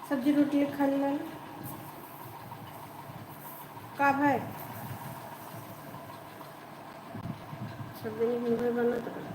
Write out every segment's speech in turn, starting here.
सब्जी रोटी खाने का भाई सब्जी नहीं भाई बना तो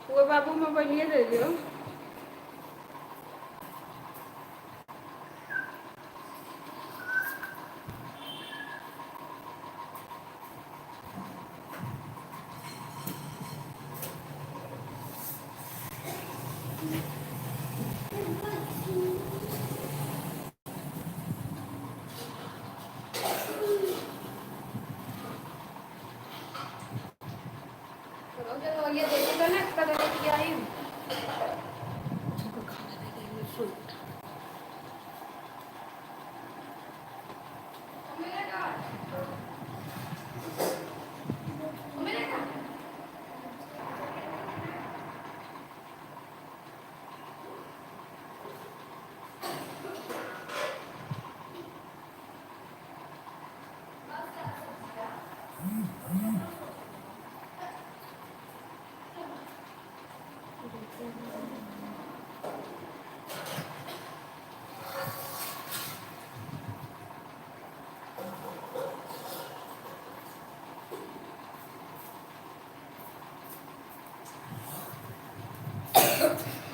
वो बाबू मोबाइल ये दे दियो ये देखो ना कलर किया ही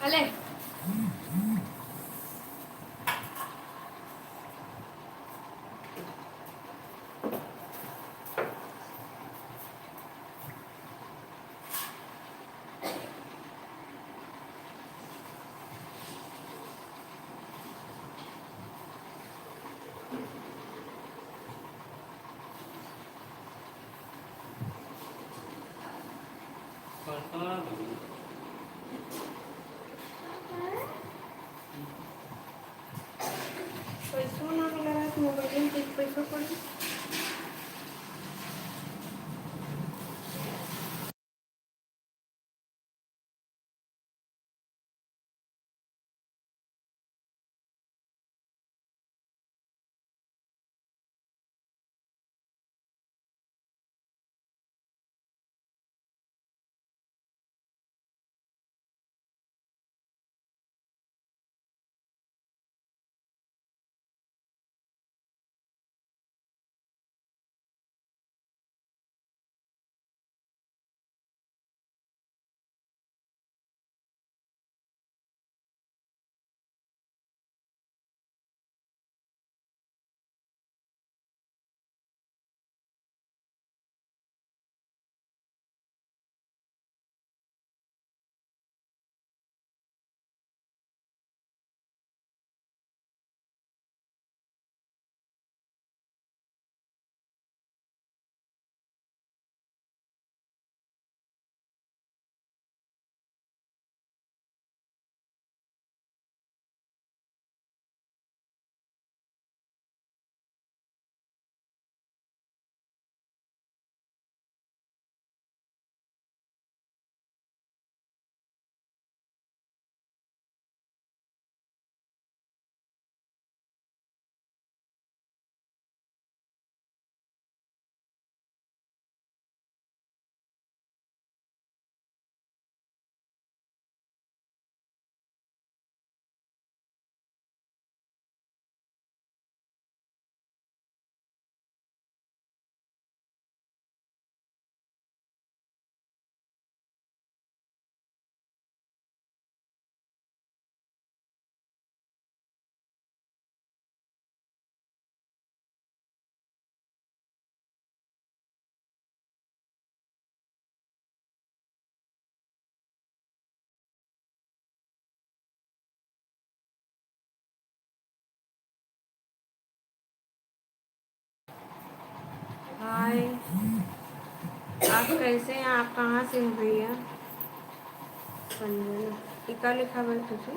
अले पैसों ना मिला है मोबाइल में पैसों पड़े हाय आप कैसे हैं आप कहाँ से हैं भैया संजना इका लिखा हुआ है तुझे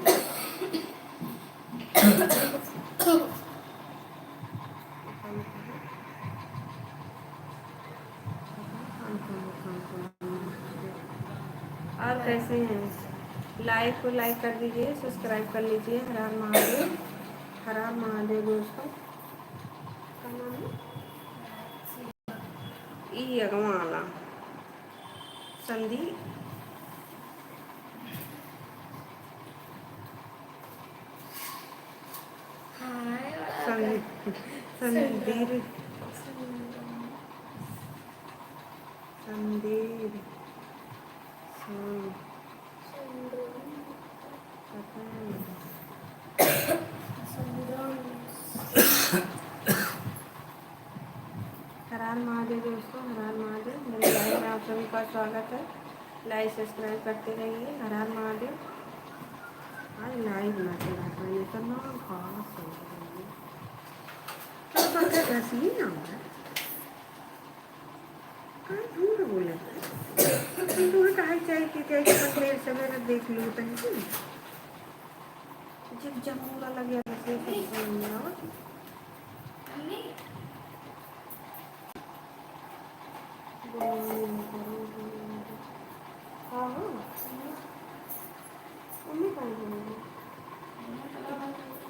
और कैसे हैं? लाइक को लाइक कर दीजिए, सब्सक्राइब कर लीजिए। हर हर महादेव, हर हर महादेव दोस्तों। क्या नाम है? ई अगवाना संदीप, संदीप संदीप संदीप पता नहीं। हर हर महादेव दोस्तों, हर हर महादेव। मेरे लाइव में आप सभी का स्वागत है। लाइक सब्सक्राइब करते रहिए। हर हर महादेव। आज लाइव ना चला पाए तो ना खास हो रही है। तो पता घसी ना हो झूठ बोले तो कहा चाहिए कि देर सवेरे देख लो तनिक जब जमूरा लग गया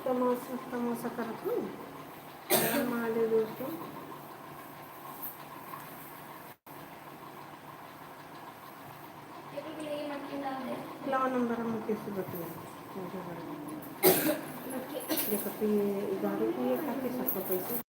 तमाशा तमाशा करत हूँ। महादेव दोस्तों, लाओ नंबर हम कैसे बताएं। देखो तो ये दारू पिए खाते सबका पैसा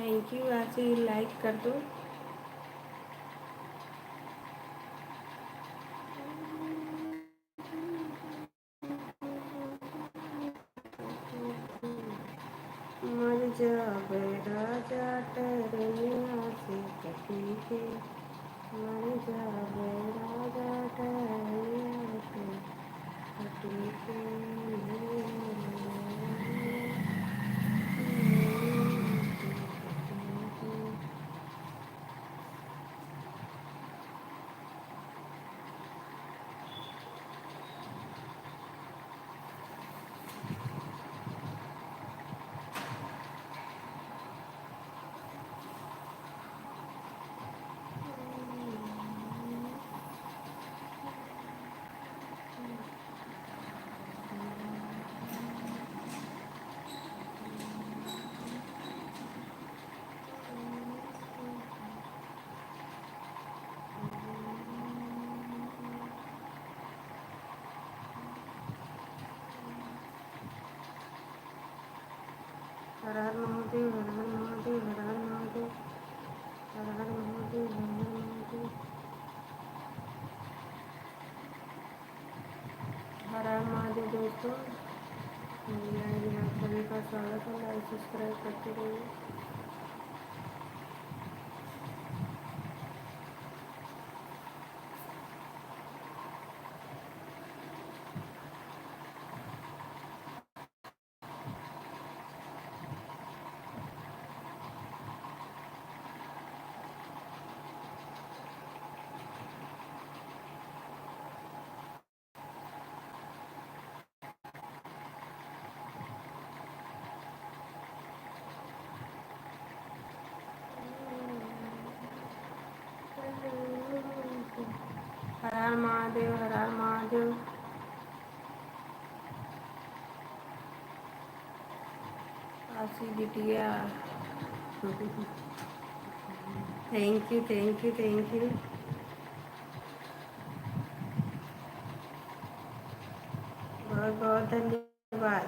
थैंक यू, ऐसे ही लाइक कर दो। मर जावे राजा टहनिया से कटी के, मर जावे राजा टहनिया से कटी के। हर हर महादेव, हर हर महादेव, हर हर महादेव, हर हर महादेव, हर हर महादेव, हर हर महादेव। दोस्तों, मेरी लाइव में आप सभी का स्वागत है। लाइक सब्सक्राइब करते रहिए। हर हर महादेव, हर हर महादेव। आशी बिटिया, thank you, thank you, thank you. बहुत बहुत धन्यवाद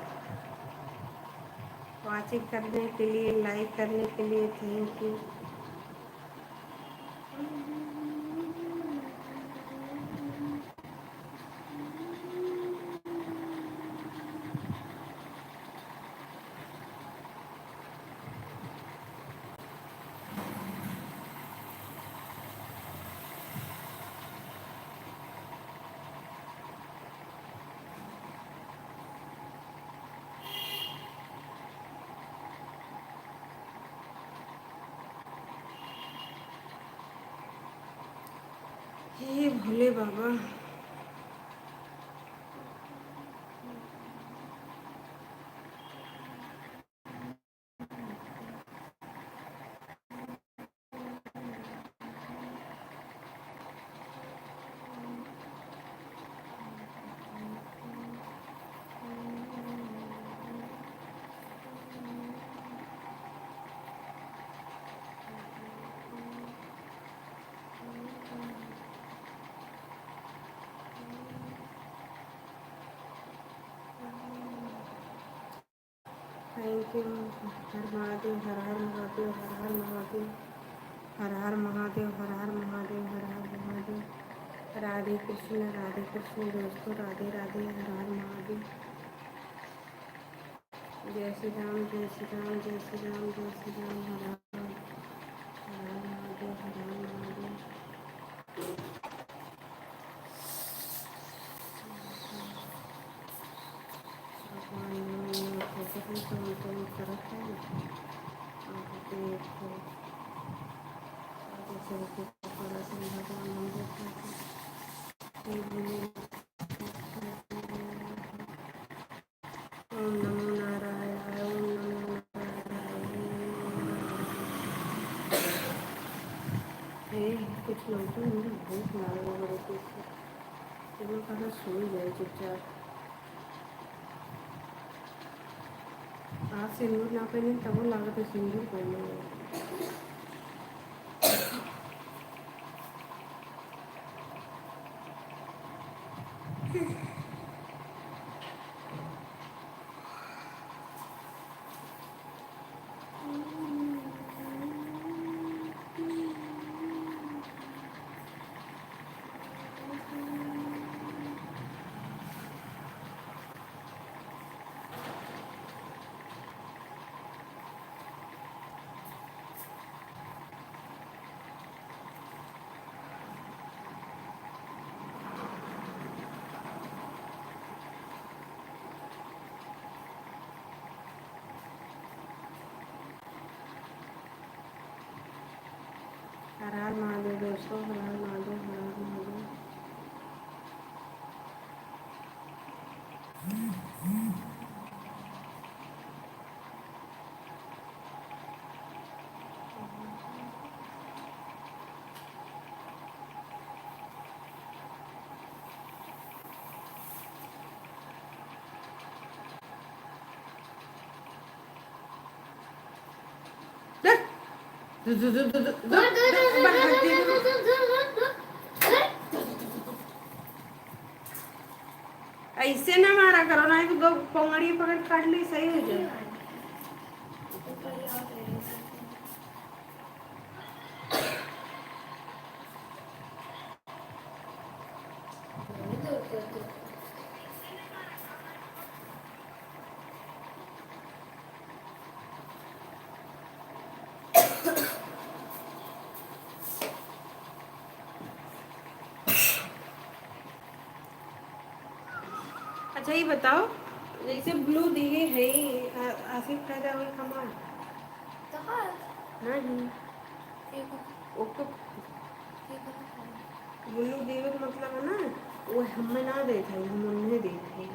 वाचिंग करने के लिए, लाइक करने के लिए। Thank you. हे भोले बाबा। Thank you. हर महादेव, हर हर महादेव, हर हर महादेव, हर हर महादेव, हर हर महादेव, हर हर महादेव। राधे कृष्ण, राधे कृष्ण। दोस्तों, राधे राधे, हर हर महादेव। जय श्री राम, जय श्री राम, जय श्री राम, जय श्री राम। हर हर महादेव, हर हर महादेव। भगवान तो तरफ है, थोड़ा सा भगवान हम देखते। ओम नमो नारायण, ओम नमो नारायण। कुछ लोग तो मुझे बहुत मारे बड़े पीछे, तो मैं कहा सो जाए चुपचाप। आज सिंदूर ना पहने तब वो लागत है सिंदूर पहने। हर हर महादेव दोस्तों, हर हर महादेव, हर हर महादेव। ऐसे ना मारा करो ना, दो पोंगड़ी पकड़ काट ली सही हो जाए। अच्छा ये बताओ, जैसे ब्लू दिए है आसिफ फायदा हुई कमाल नहीं ओके। ब्लू दिए का मतलब है ना, वो हमें ना दे था, हम उन्हें दे थे।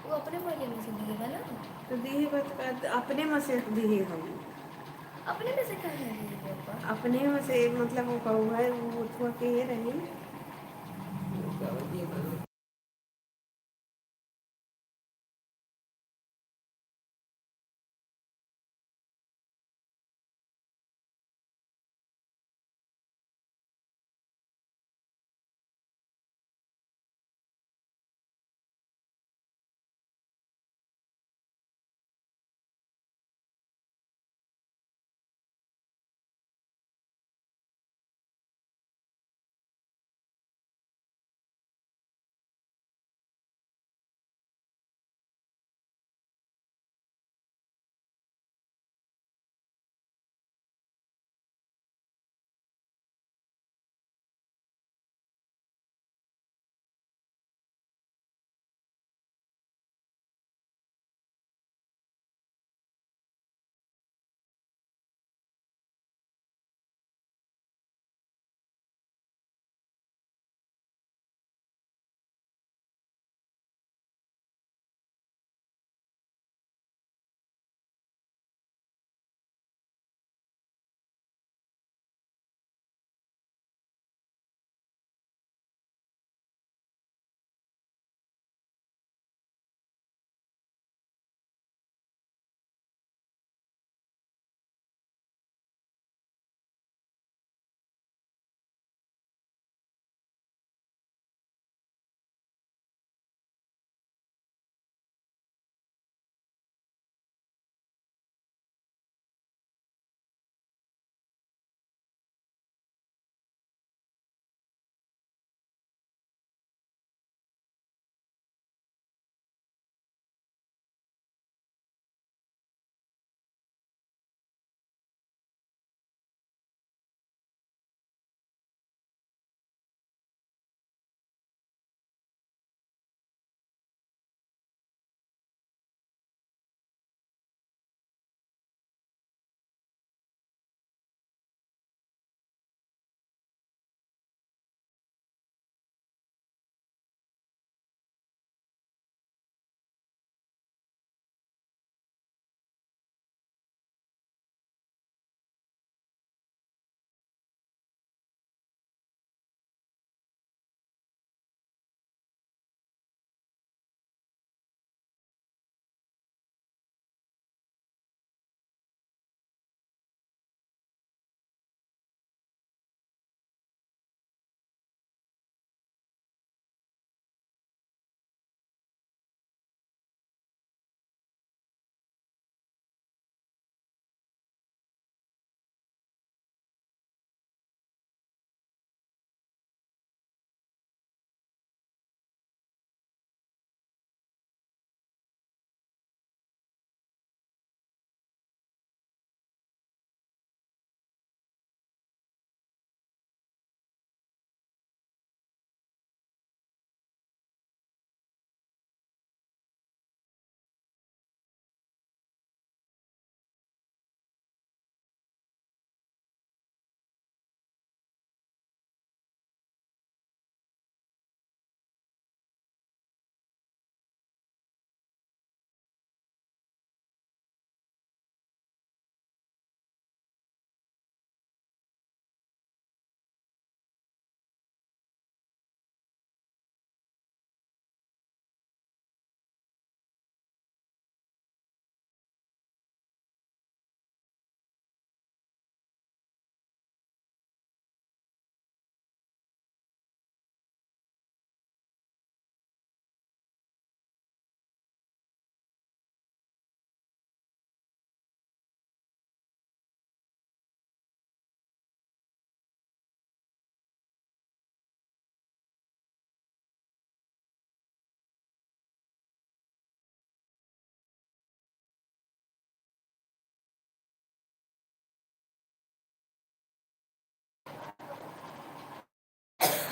वो अपने मजे में से दिएगा ना, तो दिए बात अपने में से दिए हम अपने में से क्या है अपने में से मतलब वो कहूँ है वो थोड़ा के ये रही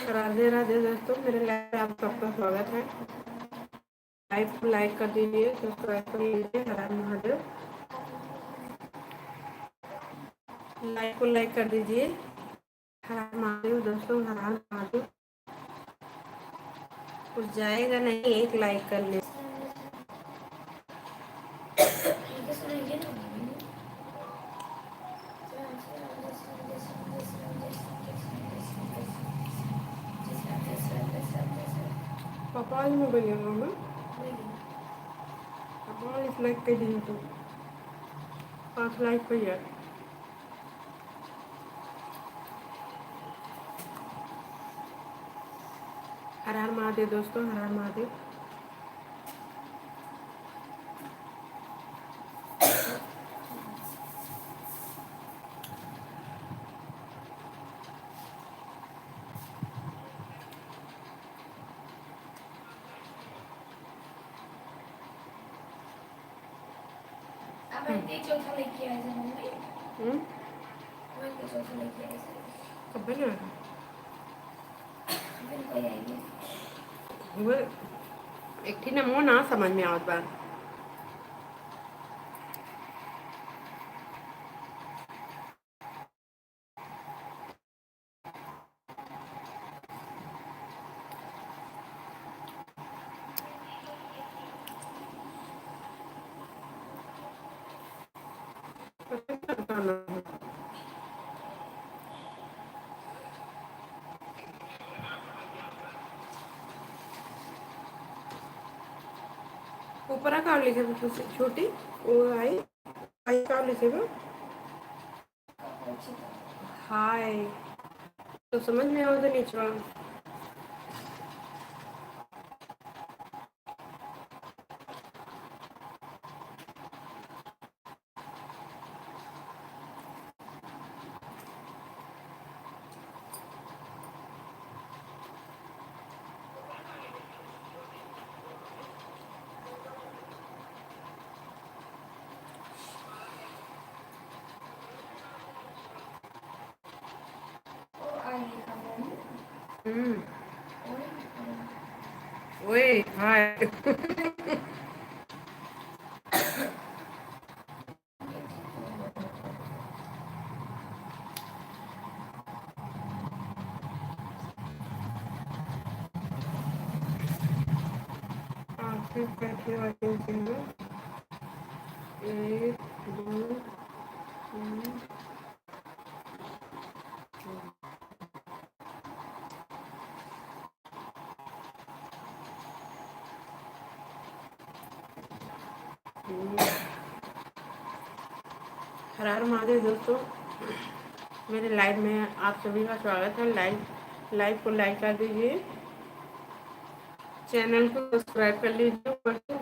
राधे राधे दोस्तों, मेरे लाइव में आप सबका स्वागत है। लाइव को लाइक कर दीजिए, सब्सक्राइब कर लीजिए। हर हर महादेव। लाइव को लाइक कर दीजिए। हर हर महादेव दोस्तों, हर हर महादेव। कुछ जाएगा नहीं, एक लाइक कर ले। पापा आज मोबाइल में पापा इस लाइक कर दी तो 5 लाइक पे यार। हर हर महादेव दोस्तों, हर हर महादेव। चौथा लेके आए थे मम्मी। चौथा लेके आए थे। कब बना फिर कोई आएगी। वो एक थी ना, वो ना समझ में आवत बा। ऊपर का लिखे तो छोटी वो आई आई का लिखे वो हाय तो समझ में आओ तो नीचे ओए हाय फिर बैठे वाले एक दो तीन हर हर महादेव दोस्तों, मेरे लाइव में आप सभी का स्वागत है। लाइव को लाइक कर दीजिए, चैनल को सब्सक्राइब कर लीजिए। ऊपर से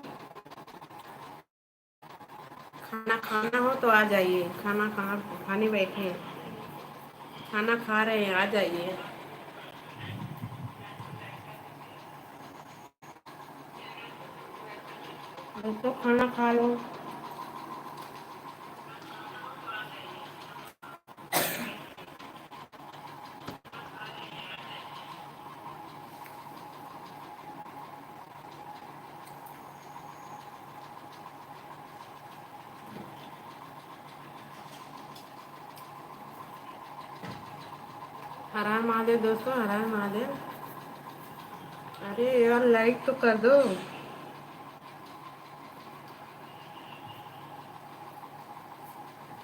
खाना खाना हो तो आ जाइए। खाने बैठे हैं, खाना खा रहे हैं, आ जाइए। दोस्तों खाना खा लो। हर हर महादेव दोस्तों, हर हर महादेव। अरे यार लाइक तो कर दो।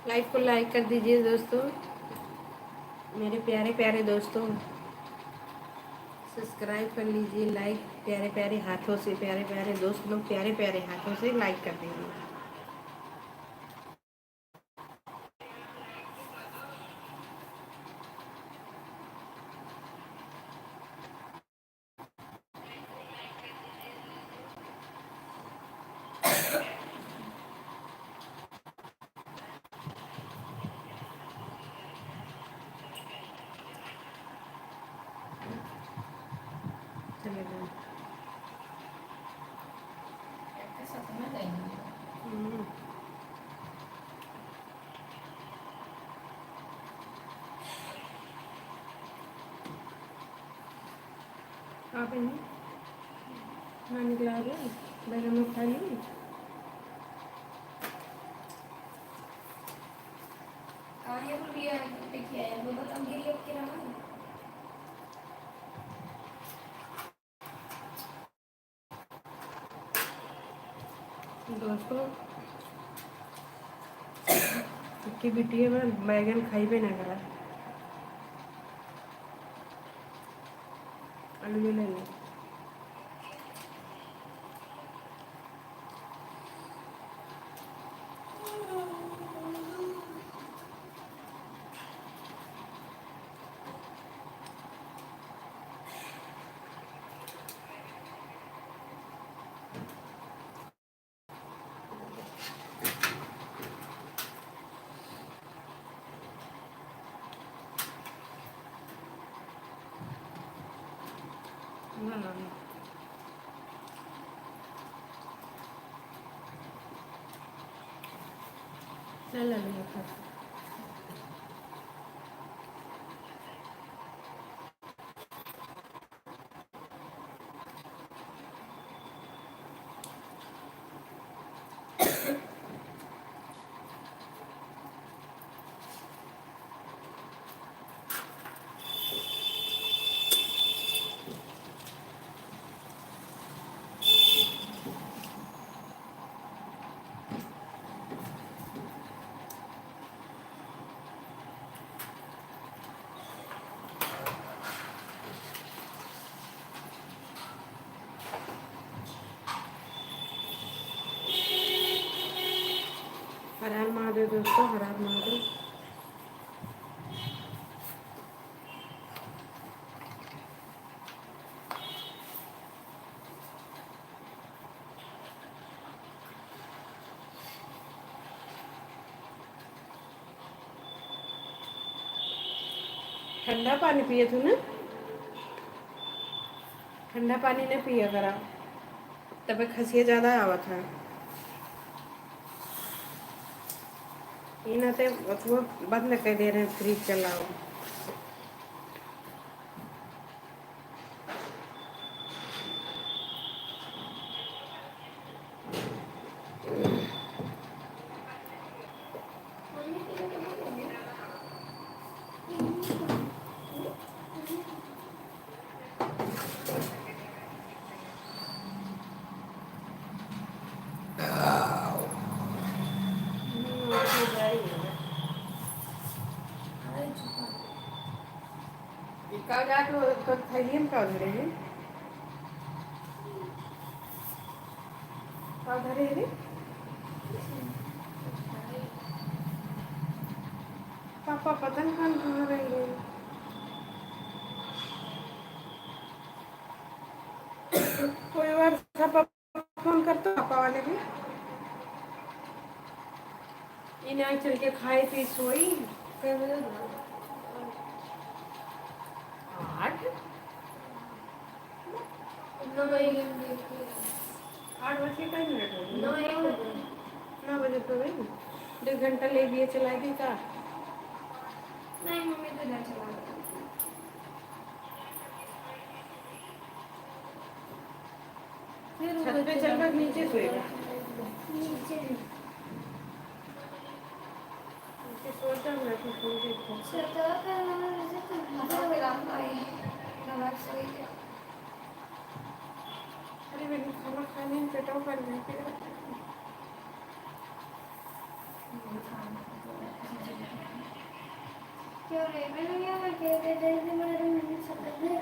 लाइव को लाइक कर दीजिए दोस्तों, मेरे प्यारे प्यारे दोस्तों। सब्सक्राइब कर लीजिए। लाइक प्यारे प्यारे हाथों से, प्यारे प्यारे दोस्त लोग प्यारे प्यारे हाथों से लाइक कर दीजिए। चले जाओ। हम्म। आप इन्हें हाँ निकला रहे बैगन में खा ली। कहाँ है वो लिया है पे किया है वो बता गिरी अब के रहा दोस्तों की बिटिया में बैगन खाइबे ना करा आलू ले लेंगे। ना ना ना चल लेंगे खा हर हर महादेव दोस्तों हर हर महादेव। ठंडा पानी पिए थे ना ठंडा पानी नहीं पिया करा तब खसिया ज़्यादा आवा था ये ना ते वो बंद कर दे रहे हैं फ्रिज चलाओ। मम्मी के लिए क्या बोलेंगे अरे चुपा का जाके तो थैली में का धरे हैं का धरे रे पापा पता नहीं कहाँ रहेंगे। कोई बार पापा फोन करते पापा वाले भी इन्हें चल के खाए पी सोई कई बजे 8 9 बजे 8 बजे का मिनट हो गया 9 9 बजे तो गई 2 घंटा ले लिए चलाएगी का नहीं मम्मी तो इधर चला गया फिर छत पे चल कर नीचे सोएगा नीचे सोचा मैं कि फोन देखो छतवा पे वैसे तो भाषा में काम आई नवाज सही है अरे मैंने खाना खाने में पेटाओ कर दिया क्यों रे मैंने क्या मैं कह रहे थे कि मैंने सकत है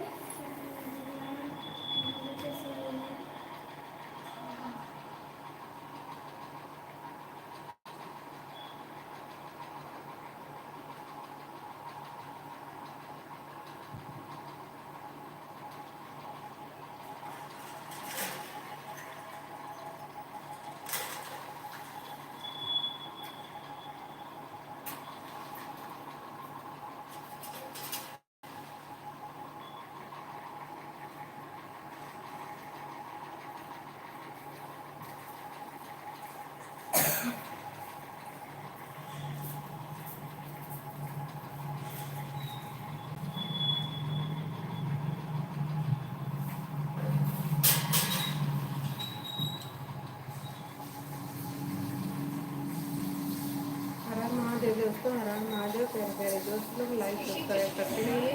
दोस्तों, हर हर महादेव। प्यारे प्यारे दोस्त लोग लाइक सब्सक्राइब करते रहिए।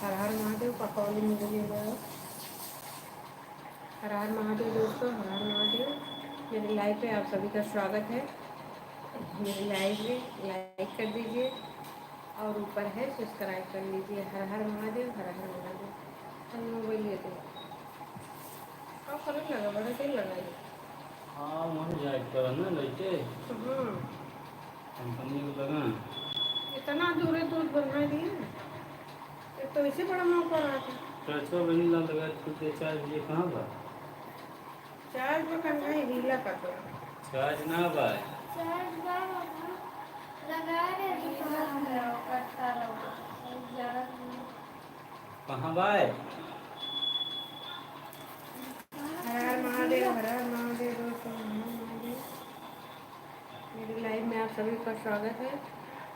हर हर महादेव। पापा वाली मुझे हर हर महादेव दोस्तों, हर हर महादेव। मेरे लाइव पे आप सभी का स्वागत है। मेरे लाइव में लाइक कर दीजिए और ऊपर है सब्सक्राइब कर लीजिए। हर हर महादेव, हर हर महादेव। हम मोबाइल लेते और फर्क लगा, बड़ा तेल लगा ये। हाँ वहाँ जाए कर ना लइके हाँ, कंपनी को लगा इतना दूर है दूध बनवा दिए। एक तो इसे बड़ा मौका रहा था। ट्रैक्टर बनी ला लगा खुद चार्ज ये कहाँ बा चार्ज में करना है हीला का तो। चार्ज ना बा चार्ज बाबा लगा रहे दुकान में करता रहो ज़्यादा कहाँ बा हर हर महादेव, हर हर महादेव दोस्तों, हर हर महादेव। मेरी लाइव में आप सभी का स्वागत है।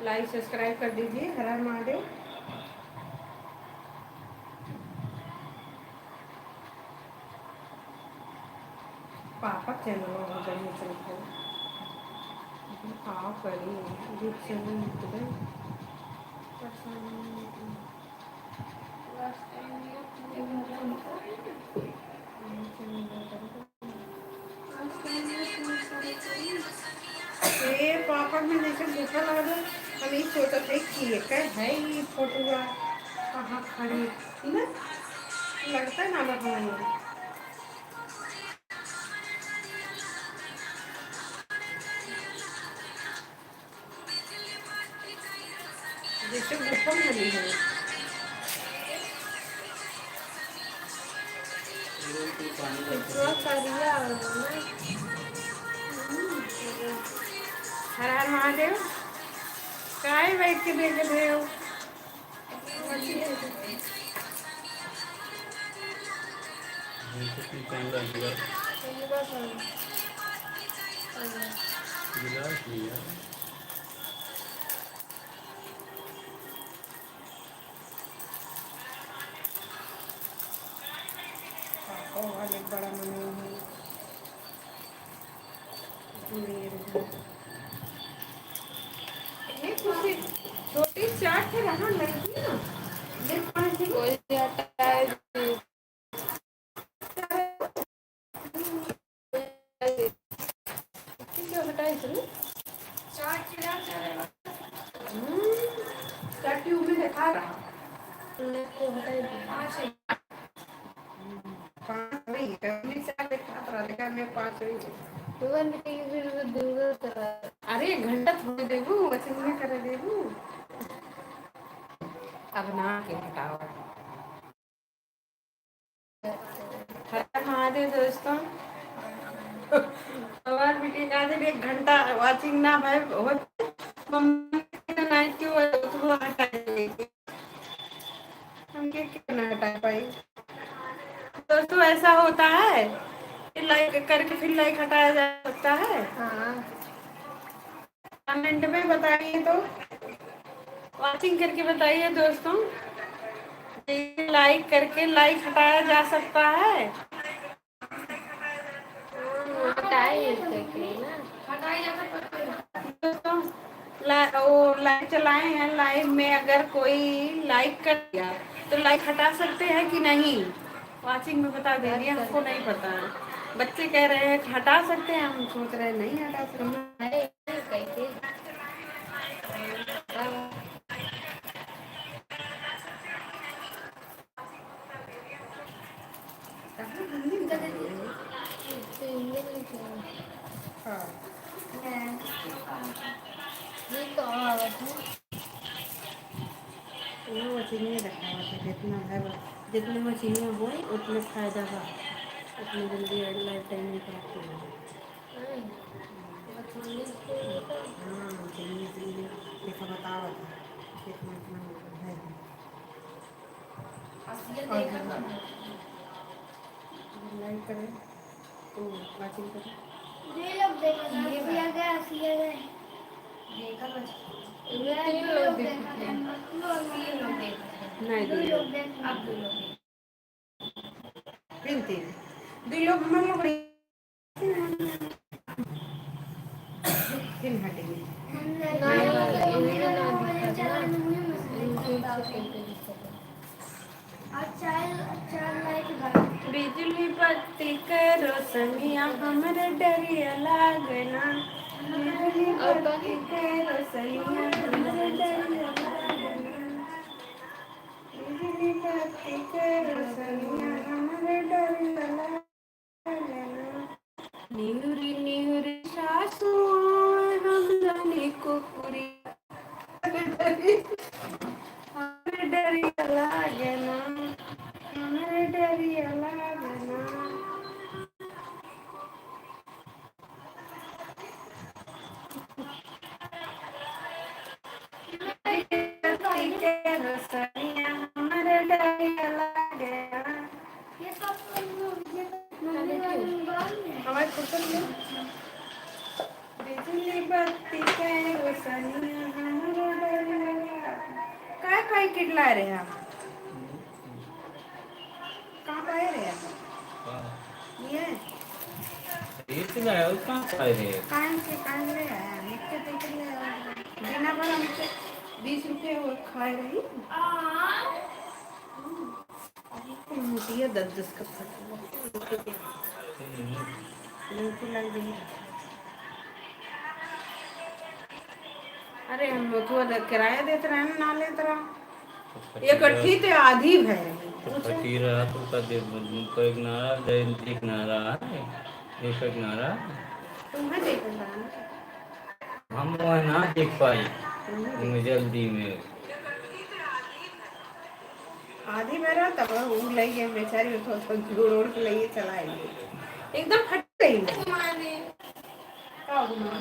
लाइक सब्सक्राइब कर दीजिए। हर हर महादेव। पापा चैनल हो जाए चलते आओ करिए दूध चैनल लास्ट टाइम ये पापा में जैसे भूखा लगा हम ये सोचा थे कि ये क्या है ये फोटो कहाँ खड़ी ना लगता है ना लगाने जैसे भूखा मिली है। इतना करिया हर हर महादेव। काय बैठ के देख रहे हो? गिलास लिया पापा वाले बड़ा मना है। ये खुशी छोटी चाट है रहा लड़की ना ये पाँच कोई जाता है क्या हटाई तुम चार्ज चला क्या ट्यूब में दिखा रहा को हटाई पाँच हुई कभी चार दिखा रहा देखा मैं पाँच हुई तुरंत के फिर दूर चला अरे घंटा थोड़ी देबू वचन में कर देबू अब ना के हटाओ। हर महादेव दोस्तों। हमार मीटिंग आज एक घंटा वाचिंग ना भाई बहुत मम्मी ने नाइट क्यों तो हटाई हम क्या ना हटा पाई। दोस्तों ऐसा होता है कि लाइक करके फिर लाइक हटाया जा सकता है। हाँ कमेंट में बताइए तो वाचिंग करके बताइए दोस्तों लाइक करके लाइक हटाया जा सकता है। दोस्तों वो लाइव चलाए हैं लाइव में अगर कोई लाइक कर दिया तो लाइक हटा सकते हैं कि नहीं वाचिंग में बता दीजिए हमको नहीं पता है। बच्चे कह रहे हैं हटा सकते हैं हम सोच रहे हैं नहीं हटा सकते। मछलियाँ रखा हुआ था जितना है जितने मछलियाँ हो उतने फायदा बा उतनी जल्दी लाइफ टाइम में प्राप्त हो। हाँ मछलियाँ देखा बतावा था कितना इतना है लाइक करें तो वाचिंग करें ये लोग देखा ये भी आ गया सिया गए देखा बस ये लोग देखा नहीं दो लोग देख आप दो लोग तीन तीन दो लोग हम लोग तीन हटेंगे बत्ती के रोशनिया हमरे डरिया लागना, बिजली बत्ती के रोशनिया हमरे डरिया लागना, बिजली बत्ती के रोशनिया हमरे डरिया लागना। निहुरी निहुरी सासू हम जाने को पूरी हमरे डरिया लागना, हमरे डरिया लागना। बत्ती के रोशनिया हमरे डरिया लागना। ये सब मम्मी वाली बात है। आवाज कुछ बिजली बत्ती के रोशनिया हमरे डरिया लागना। काय काय किडला रे आप? कहाँ पाए रे आप? ये इतना है उसका काय है कान ले आया निकल देख ले बिना पर हमसे 20 रुपये और खाए रही मुझे 10 का फट लग गई। अरे हम लोग तो किराया देते रहे ना लेते रहा एक अट्ठी ते आधी भय फटी रहा तो का दे को एक नारा दे एक नारा है एक नारा तुम्हें देखना ना हम वह ना देख पाए जल्दी में आधी मेरा तब वो लई गए बेचारी तो जोड़ ओढ़ के लिए चलाएंगे एकदम फट गई का घुमा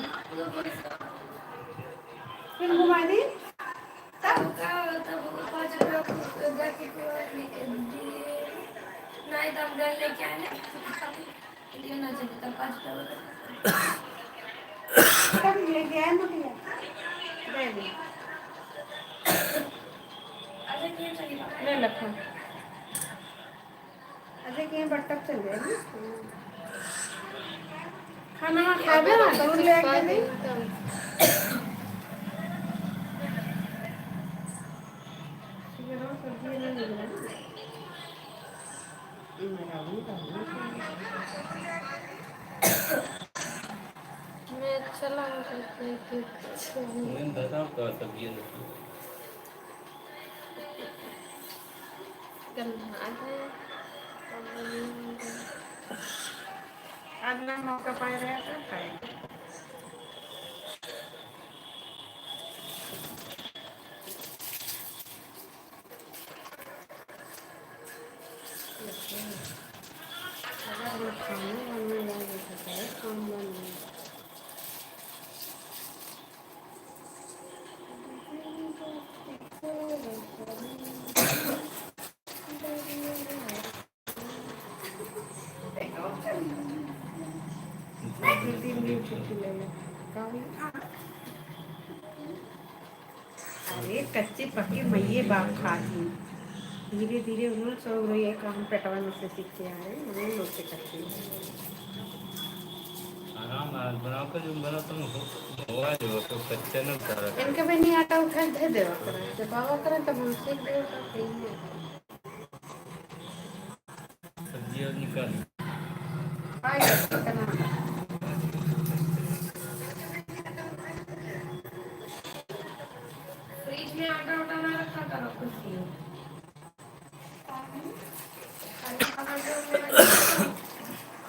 फिर घुमा दी तब का तब 5 रुपया को जाके नहीं तब घर लेके आने लिए ना चाहिए तब 5 रुपया तब लेके आए मुझे दे दे अरे क्यों चाहिए ले लखन अजय के बट्टक चल जाएगी खाना खाबे ना दूर ले के नहीं सिगरेट सब्जी नहीं मिल रहा मेरा भी मैं चला मैं बताओ का सब्जी है आज ना मौका पाए रहे तो खाए खाने बनने लगे तो काम बनने अरे कच्चे पक्के मैये बाप खाती धीरे धीरे उन्होंने सब ये काम पेटवा में से सीख के आए उन्होंने लोग से करते आराम बनाओ कर जो बना तुम होगा जो तो कच्चे न कर इनके भी नहीं आटा उठा दे देवा करें जब बाबा करें तब हम सीख दे सब्जी और निकाल फ्रिज में आटा उटा ना रखा करो कुछ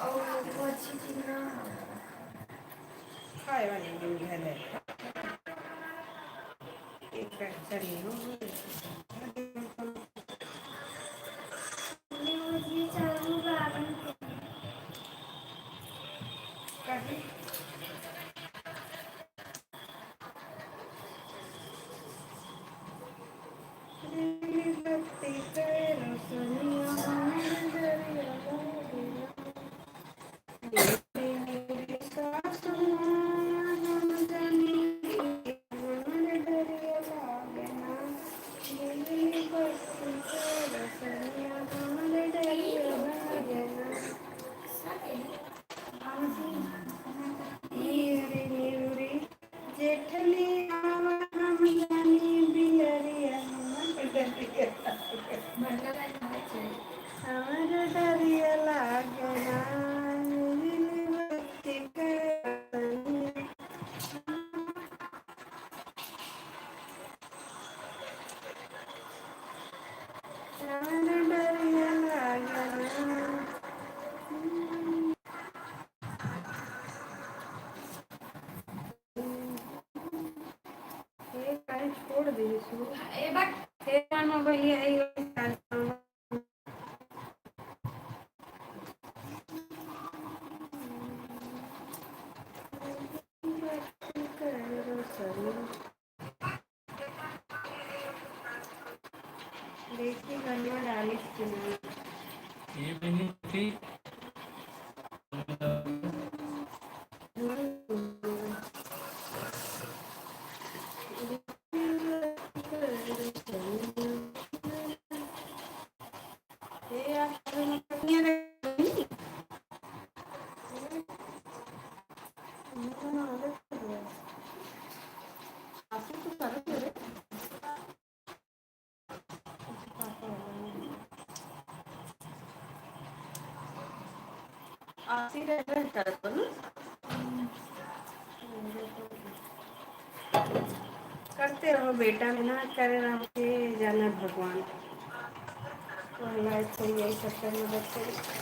और वो अच्छी चीज ना खाए वाले दिन घर है एक चली हो ये चालू गार्डन मोबाईल देखिए घर में डाली थी ये भी नहीं थी। करते रहो बेटा, मेहनत करे रहो के जाना भगवान। यही सब मदद करें।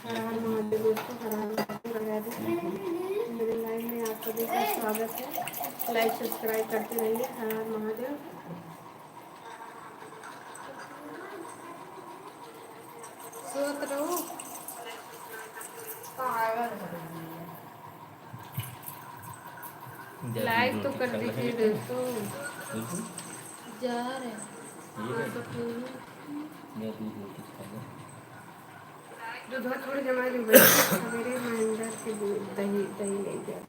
हर हर महादेव दोस्तों, हर हर महादेव। मेरे लाइव में आप सभी का स्वागत है। लाइक सब्सक्राइब करते रहिए। हर हर महादेव। सोत रहो। लाइक तो कर दीजिए दोस्तों। जा रहे हाँ, तो दूध थोड़ी जमा दी सवेरे महेंद्र के दूध दही दही ले गया।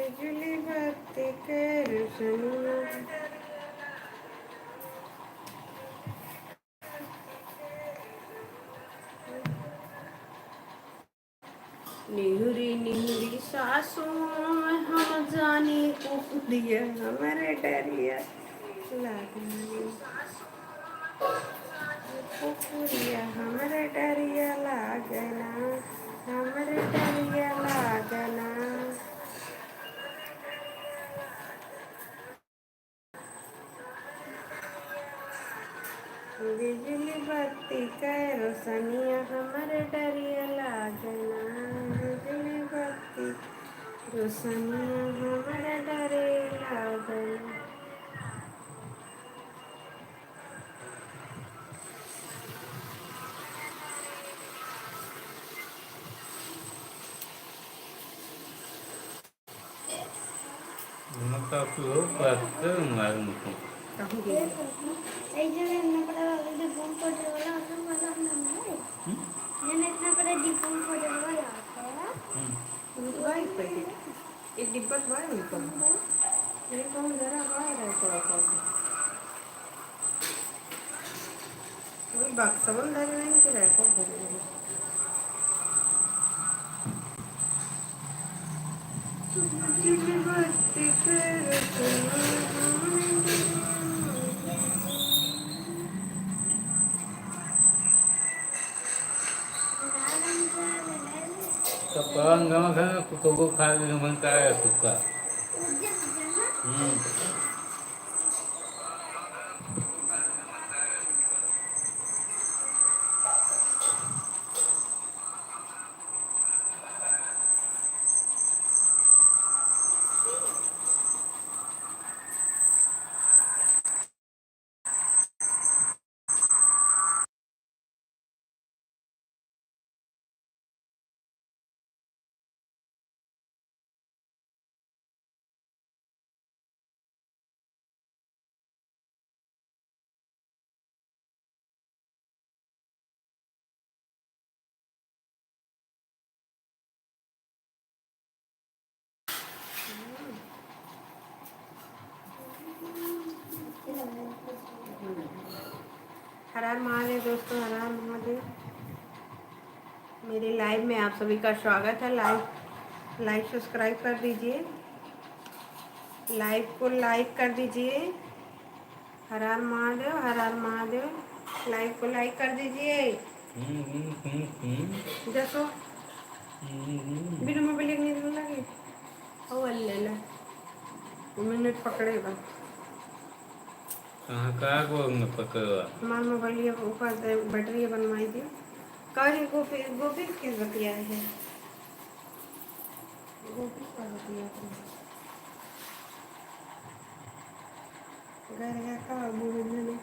बिजली बत्ती के रोशनिया निहुरी निहुरी सासों में हम जाने कुकुरिया हमारे डरिया लागना कुकुरिया हमारे डरिया लागना हमारे डरिया लागना बिजली बत्ती के रोशनिया हमारे डरिया लागना बिजली बत्ती रोशनिया हमारे डरिया लागना Maka aku pakai ngarungku. कहूँ गई এই যে ইतना बड़ा वाला डिब्बों को जो वाला उसमें वाला नाम है ये इतना बड़ा डिब्बों को जो वाला आता है बाइक पे एक डिब्बा तो है उनको ये कौन जरा बाहर है थोड़ा सा वही बक्सा बंद है नहीं कि रैको भरे हैं बिजली बत्ती के Kapal nggak makan aku kau kali dengan kaya suka. हर हर महादेव दोस्तों हर हर महादेव मेरे लाइव में आप सभी का स्वागत है लाइव सब्सक्राइब कर दीजिए लाइव को लाइक कर दीजिए हर हर महादेव हर हर महादेव लाइव को लाइक कर दीजिए जसो बिना मोबाइल एक नहीं लगे ओ अल्लाह मिनट पकड़ेगा कहाँ कहाँ को में पकड़वा? हमारा मोबाइल ये ऊपर बैटरी बनवाई दी कहीं गोपी गोपी किस बतिया है गोपी का बतिया घर गया का बूढ़े ने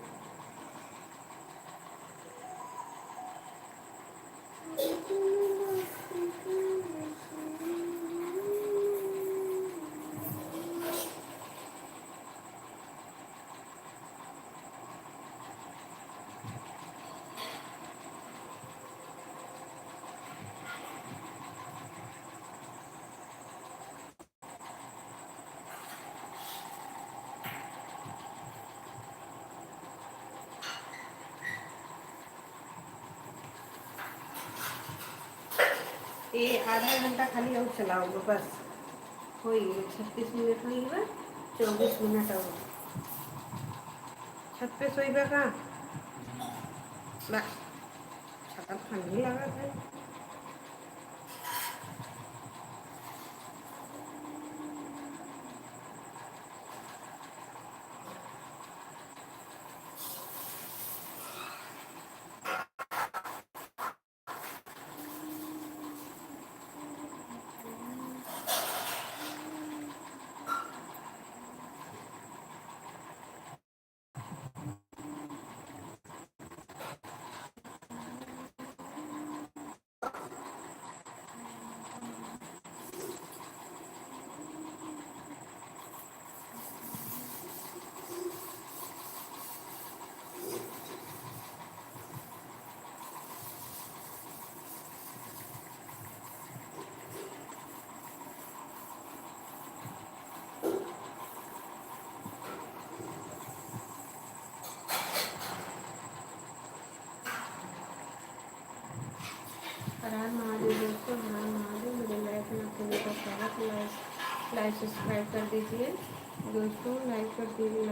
ये आधा घंटा खाली और चलाओगे बस हो गए 36 मिनट हो गए 24 मिनट और छत पे सोईबा का बस छत ठंडी लगा है हर हर महादेव दोस्तों, हर हर महादेव। मेरे लाइफ में आपको का स्वागत। लाइक सब्सक्राइब कर दीजिए दोस्तों, लाइक कर दीजिए।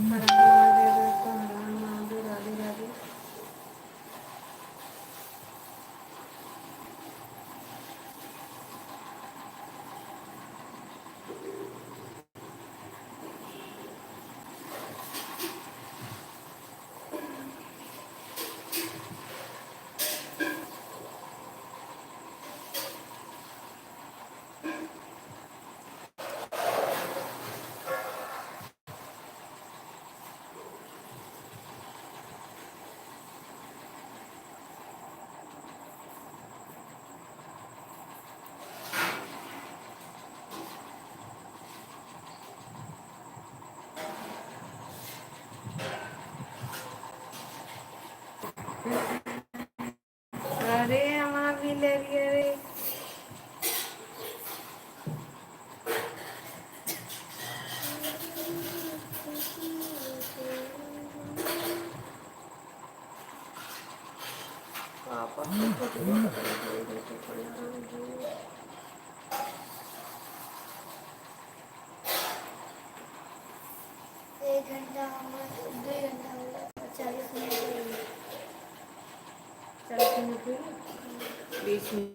हर हर महादेव दोस्तों, हर हर महादेव। राधे राधे। अरे हमारा भी ले लिए रे। पापा एक घंटा 2 घंटा हो गया, 40 मिनट हो गए। 40 मिनट हुई, 20 मिनट।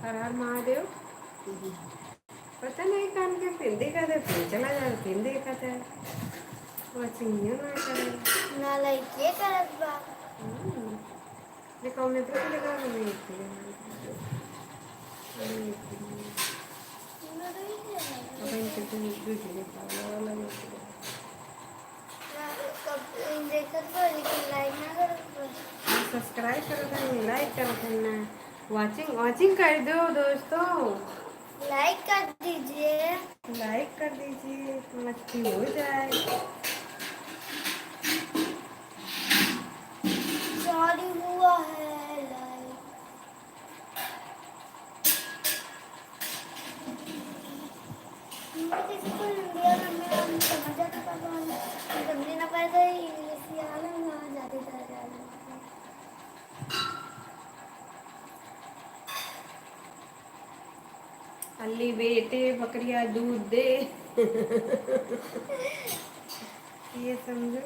हर हर महादेव। पता नहीं कान के पिन देखा था, फिर चला जा पिन देखा था। वाचिंग न्यू ना करे ना लाइक ये करत बा। देखो मैं तो देखा नहीं थी। अब इनके तो ड्यूटी देखा वाला नहीं। कब देखत बा लेकिन लाइक ना करत बा। सब्सक्राइब करो था, लाइक करो था, वाचिंग कर दो दोस्तों। लाइक कर दीजिए। लाइक कर दीजिए तो अच्छी हो जाए। सॉरी हुआ है लाइक। मुझे किसी को इंडिया में समझ आता था, समझ ना पाए तो इंग्लिश ही आना वहाँ जाते थे। अल्ली बेटे बकरियां दूध दे। ये समझो।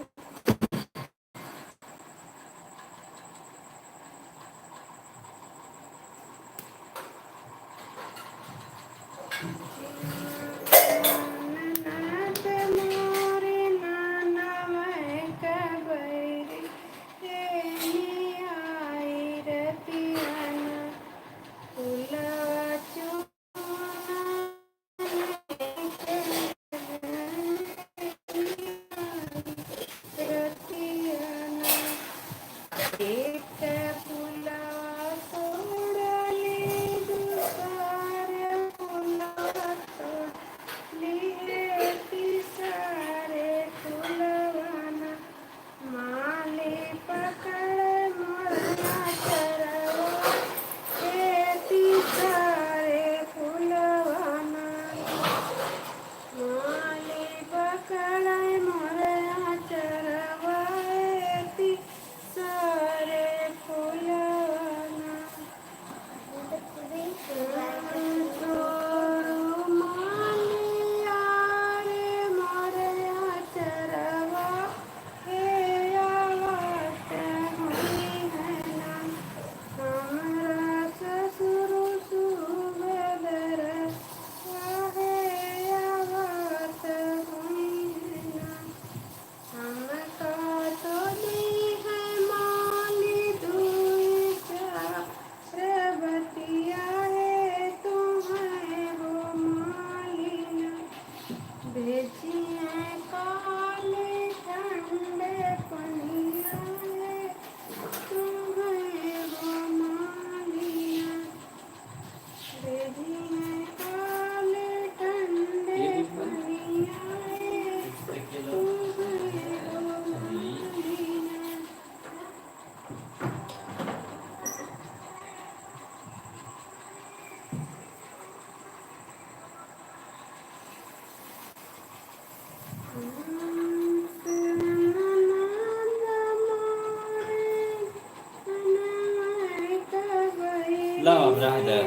लाओ अब रह जाए।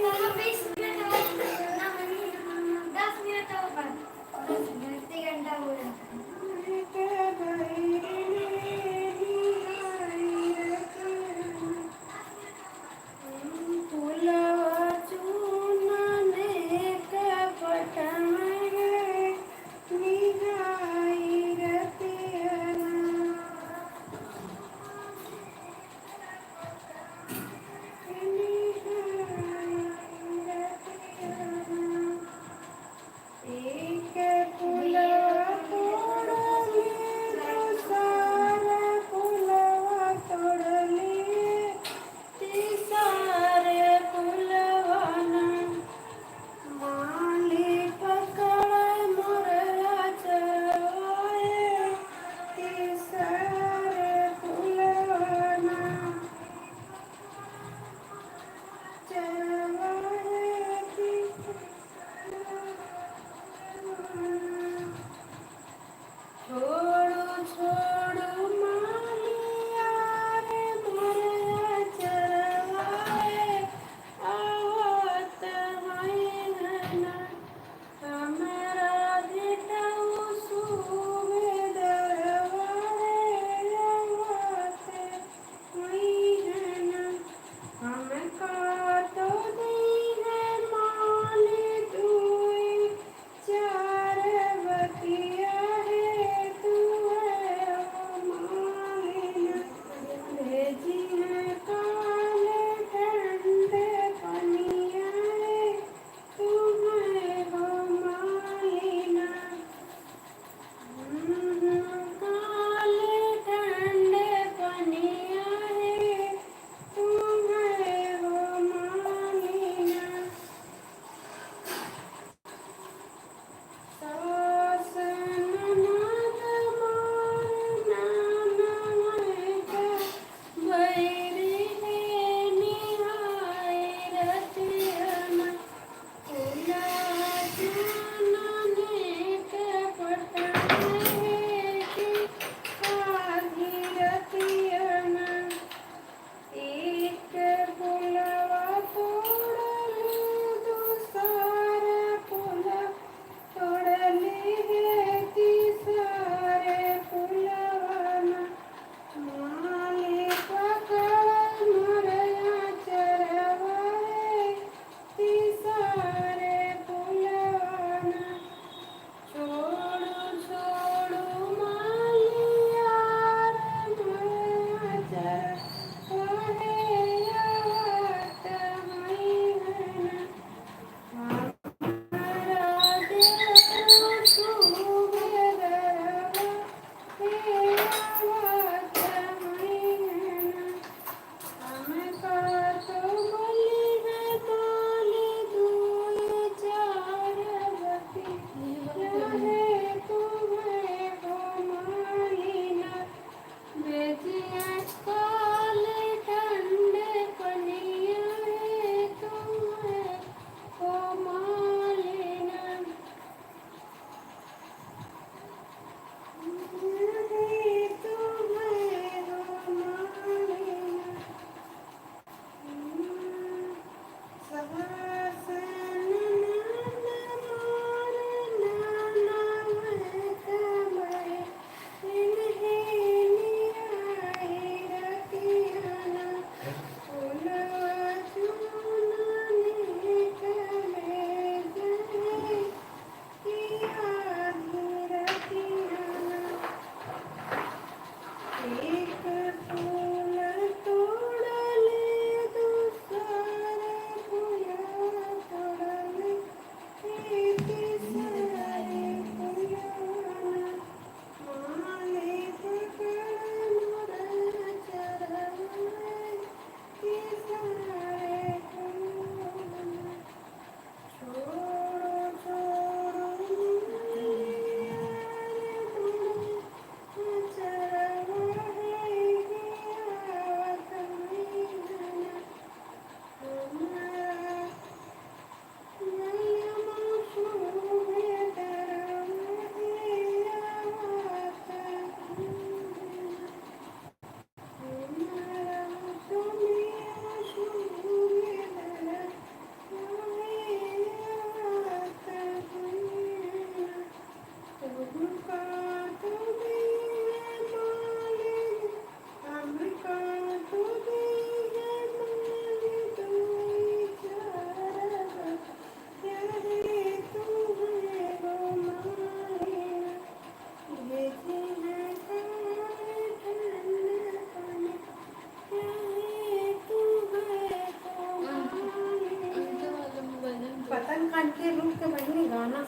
चलो 20 मिनट और ना 10 मिनट और बाद 10 मिनट 1 घंटा हो जाता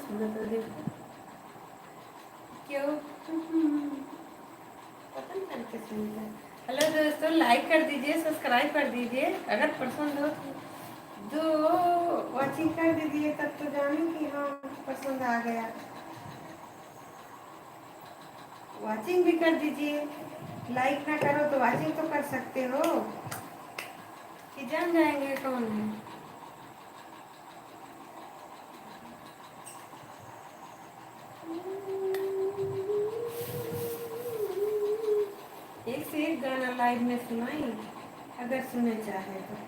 खूबसूरत है, देखो क्यों। पता नहीं कैसे सुनता है। हेलो दोस्तों, लाइक कर दीजिए, सब्सक्राइब कर दीजिए, अगर पसंद हो तो वॉचिंग कर दीजिए, तब तो जाने कि हाँ पसंद आ गया। वॉचिंग भी कर दीजिए, लाइक ना करो तो वॉचिंग तो कर सकते हो, कि जान जाएंगे कौन है। एक से एक गाना लाइव में सुनाई, अगर सुने चाहे तो।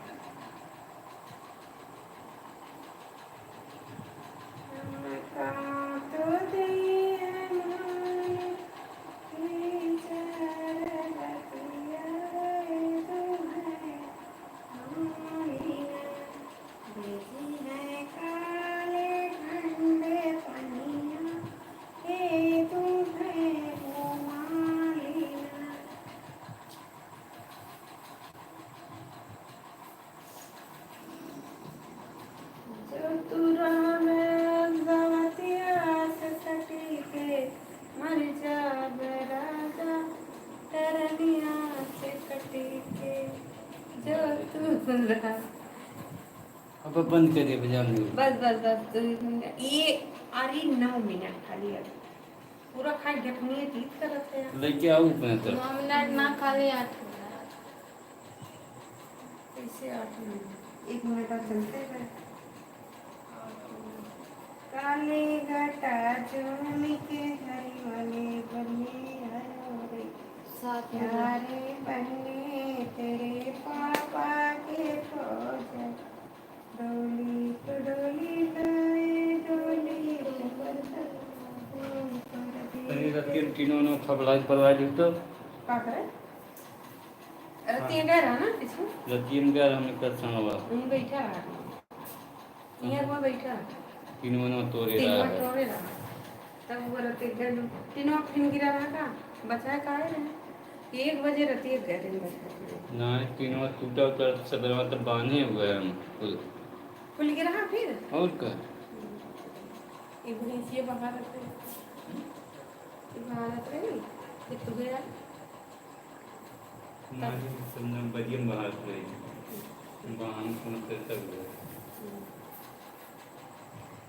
अब बंद करिए बजाने। बस बस बस, ये आ रही 9 मिनट खाली, अब पूरा खाई ढकनी तीत करत है। लेके आओ अपने तरफ। 9 मिनट ना खाली 8 कैसे 8 मिनट, 1 मिनट और चलते हैं। काले घटा चोली के हरी वाले बने आयो रे, 7 प्यारे बने तेरे पापा के फौज, डोली तो डोली लाए, डोली तो बरसा तनी रतियन तीनों ने खबलाज परवाज तो का करे। रतिया गया रहा ना पीछे, रतियन का हमने कर संगवा वहीं बैठा रहा, यहाँ वहाँ बैठा तीनों ने तोरे तीनों रहा टोरे रहा। तब वो रति गए, तीनों फिन गिरा रहा का बचाए का आए रहे। 1 बजे रति गए दिन बचा ना तीनों टूटा कर सब मतलब बांधे हुए हम खुल गिरा फिर। और का एक भैंसिया बाहर रखे, बाहर रखे फिर तो गया। मारी समझ बढ़िया बाहर रही बाहर सुनते सब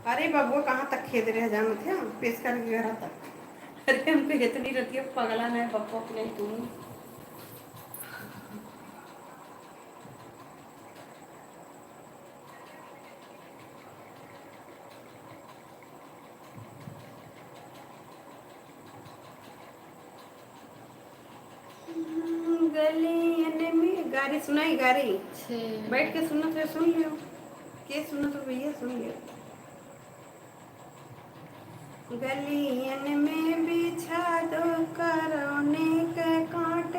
अरे बाबू कहाँ तक खेद रहे जानो थे हम पेश कर गया तक। अरे हमको इतनी रहती है पगला नहीं बप्पो की नहीं तुम। गली में गाड़ी सुनाई गाड़ी, बैठ के सुनो तो सुन लियो, के सुनो तो भैया सुन लियो। गलियन में बिछा दो करौने के कांट,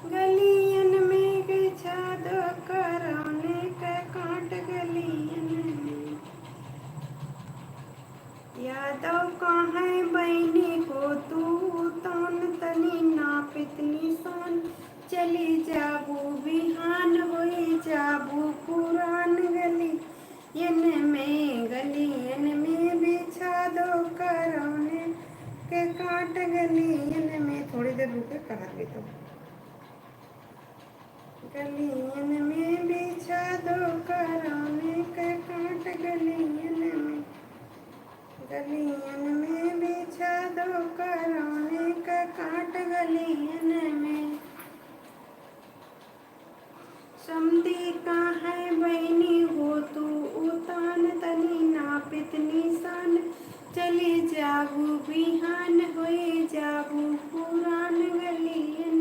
गलियन में बिछा दो करौने के कांट, गलियन में यादव कहाँ बहनी को तू तौन तनी नाप इतनी सान, चली जाबू बिहान होई जाबू पुरान, गलियन में बिछा दो करौने के कांट, गलियन में थोड़ी देर रुके कहा भी तो। गलियन में बिछा दो करौने के कांट, गलियन में बिछा दो करौने का कांट, गलियन में समधी कहाँ बहनी हो तू उतान तनी नाप इतनी सान, चली जाबू बिहान होए जाबू पुरान, गलियन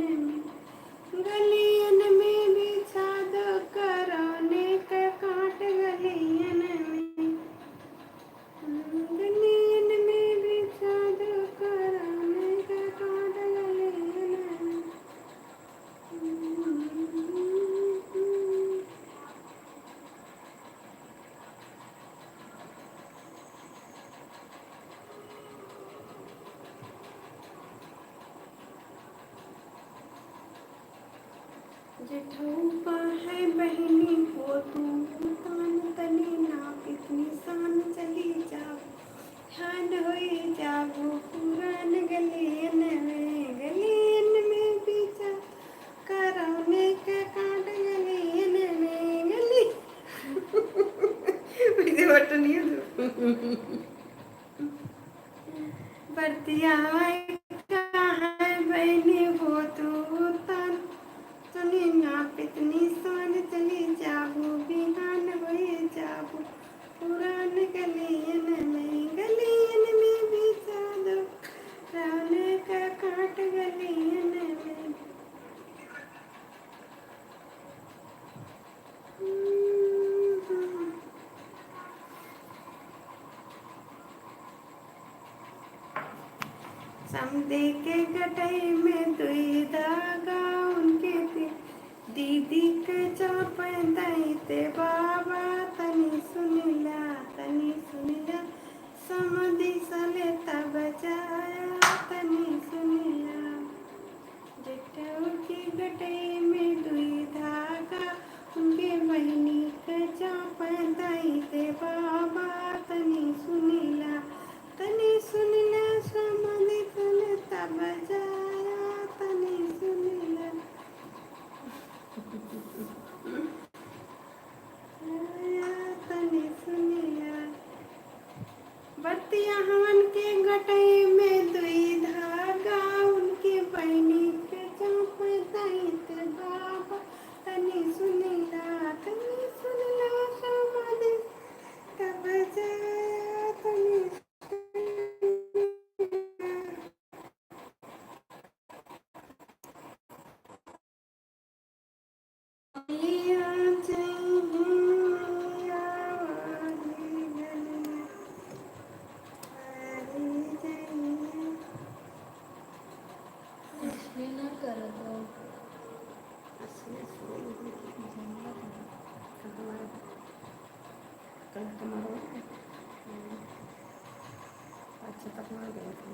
में बिछा दो करौने का कांट, गलियन में बिछा दो करौने का कांट, गलियन में। जेठौपा है बहिनी हो तू तान तनी नाप इतनी शान चली जाओ ठान होई जाओ पुरान गलियन में बीचा करौने के काट गलियन में गली मुझे बटनी बरतिया है बहनी हो तू तान तनी नाप इतनी शान चली जाओ बिहान होई जाओ पुरान गलियन में भी दो रावने का काट गलियन में समदे के गटई में दुई धागा उनके दीदी के चापन दईते बाबा तनी सुनिला समदी सले तब जाया तनी सुनिला जेठऊ की गटई में दुई धागा उनके बहनी के चापन दईते बाबा तनी सुनिला समदी सले तब जाया तनी सुनिला तनी सुनिला बतिया हवन के गटई में दुई धागा उनके बहनी के चाप दैत बाबा तनी सुनिला समाधि तब जाया तनी लिया ना करत हो कल तुम्हारा अच्छा तक ना गए थे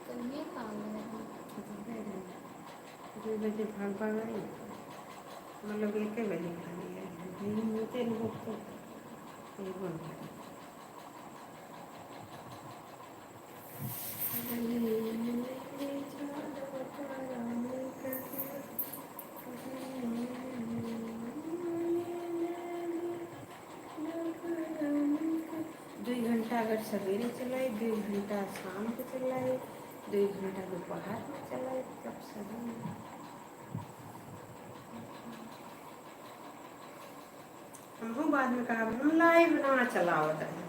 कहीं काम है 2 बजे भाग आई हम लोग 1 बजे खा लिया होते लोग तो बन अगर सवेरे चलाए 2 घंटा शाम को चलाए 2 घंटा दोपहर में चलाए तब सही हम बाद में कहा हम लाइव ना चलावत है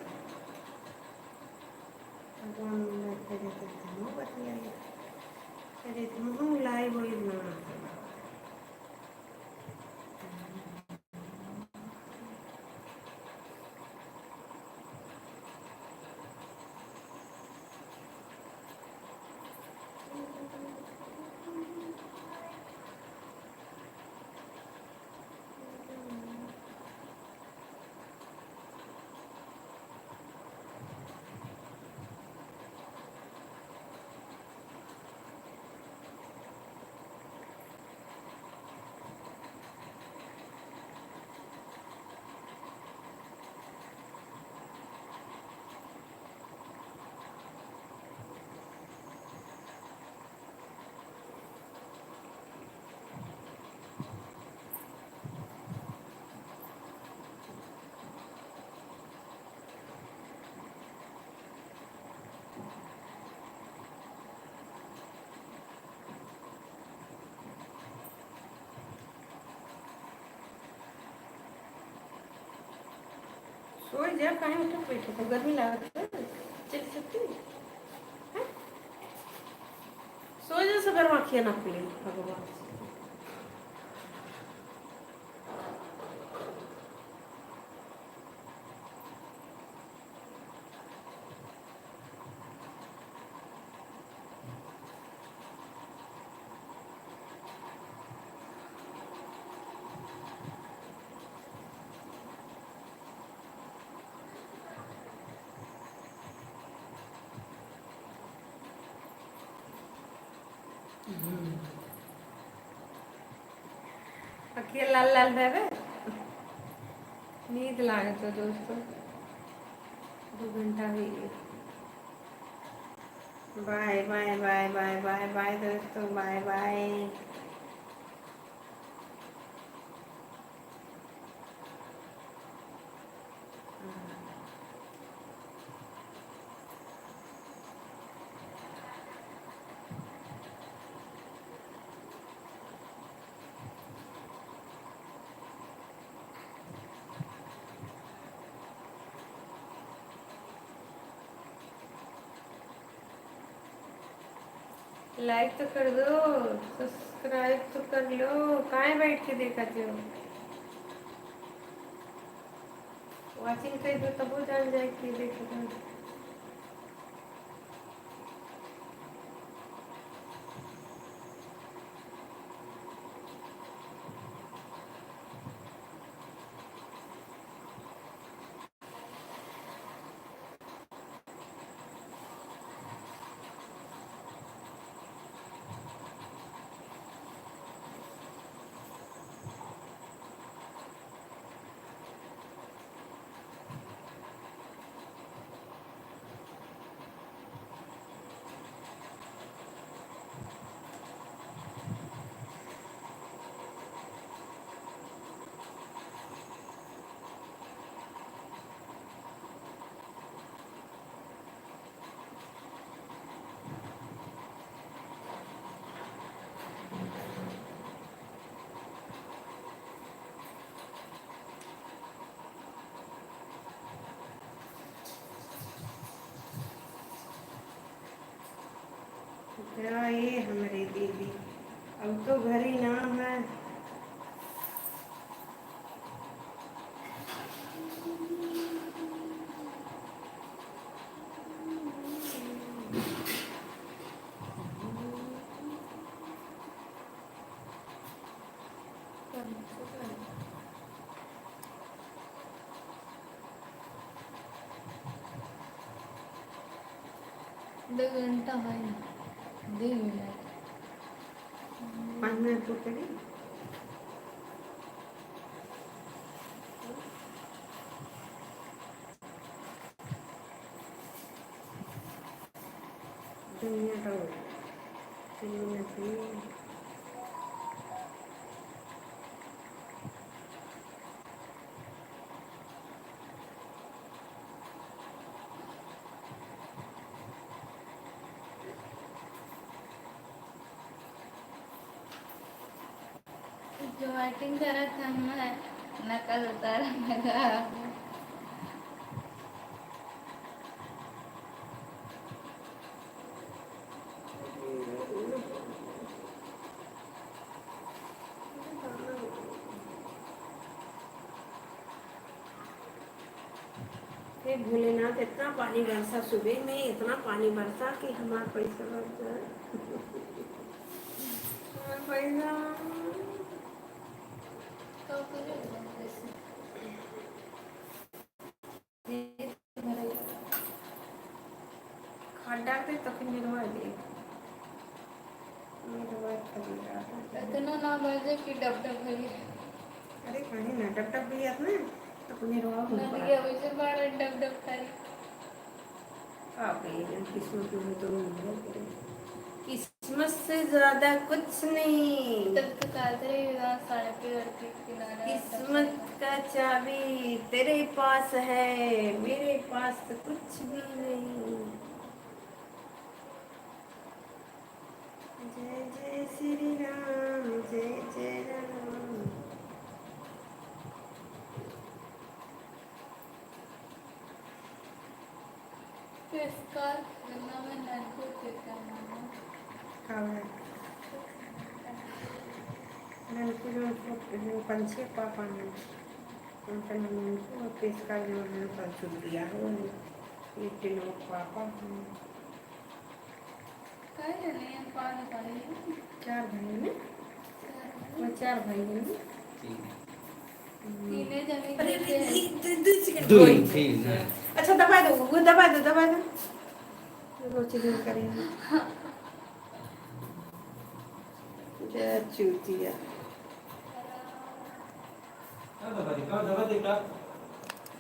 हम बतियाए अरे तुम लाइव हो ना सो जा कहीं उठ बैठे तो गर्मी लागत है चल सकती है सो जा सगर आँखें ना खुले भगवान अखियाँ लाल लाल रहे। नींद लागे तो दोस्तों 2 घंटा भी। Bye bye bye bye bye bye दोस्तों, बाय बाय। लाइक तो कर दो, सब्सक्राइब तो कर लो, कहाँ बैठ के देखते हो। वाचिंग कर दो तब वो जान जाए कि देखो। क्या ये हमारी दीदी अब तो घर ही नाम है। दो घंटा है 2 मिनट 5 मिनट तो करी। मिनट और 3 मिनट ही। जो एक्टिंग करा था मैं नकल उतारा लगा। हे भोलेनाथ, इतना पानी बरसा सुबह में, इतना पानी बरसा कि हमारा पैसा लग जाए। हमारा पैसा तो फिर खाद डालते तो फिर निर्भर दे निर्भर करेगा। इतना ना बजे कि डब डब भरी अरे कहीं ना टप टप भी आत ना तो निर्भर हो नदी पाए। के वजह से बड़ा डब डब करी। आप ये किस्मत में तो निर्भर करे, किस्मत से ज्यादा कुछ नहीं। तब तक आते रहे सड़क पे लड़के किनारा किस्मत का चाबी तेरे पास है, मेरे पास तो कुछ भी नहीं। जय जय श्री राम, जय जय राम। इसका गन्ना में नलको देता है खावे नलको जो पंछी पापा ने उनका नाम उनको पेश कर जो उन्होंने कल छुट दिया हो ये तीनों पापा हैं। कहीं नहीं पानी पानी 4 भाई में वो 4 भाई हैं ना। तीने जने अरे के थे। 2 सेकंड दो कोई। ही थी ना। अच्छा दबा दो वो दबा दो रोटी दूर करेंगे। जय चूतिया। Ano ba, ikaw dapat ikaw